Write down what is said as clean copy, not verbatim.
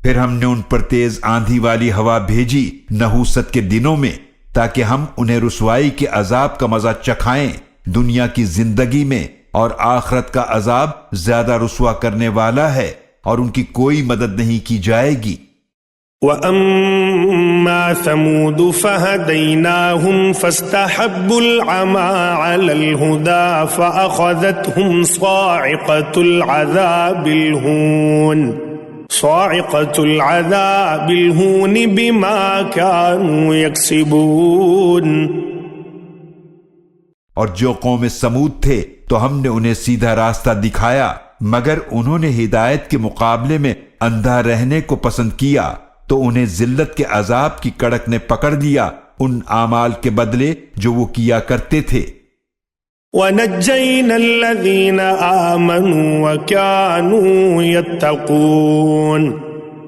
پھر ہم نے ان پر تیز آندھی والی ہوا بھیجی نحوست کے دنوں میں، تاکہ ہم انہیں رسوائی کے عذاب کا مزہ چکھائیں دنیا کی زندگی میں، اور آخرت کا عذاب زیادہ رسوا کرنے والا ہے، اور ان کی کوئی مدد نہیں کی جائے گی۔ وَأَمَّا ثَمُودُ فَهَدَيْنَاهُمْ فَاسْتَحَبُّوا الْعَمَىٰ عَلَى الْهُدَىٰ فَأَخَذَتْهُمْ صَاعِقَةُ الْعَذَابِ الْهُونِ بِمَا كَانُوا يَكْسِبُونَ۔ اور جو قوم سمود تھے تو ہم نے انہیں سیدھا راستہ دکھایا، مگر انہوں نے ہدایت کے مقابلے میں اندھا رہنے کو پسند کیا، تو انہیں ذلت کے عذاب کی کڑک نے پکڑ لیا ان اعمال کے بدلے جو وہ کیا کرتے تھے۔ وَنَجَّيْنَا الَّذِينَ آمَنُوا وَكَانُوا يَتَّقُونَ۔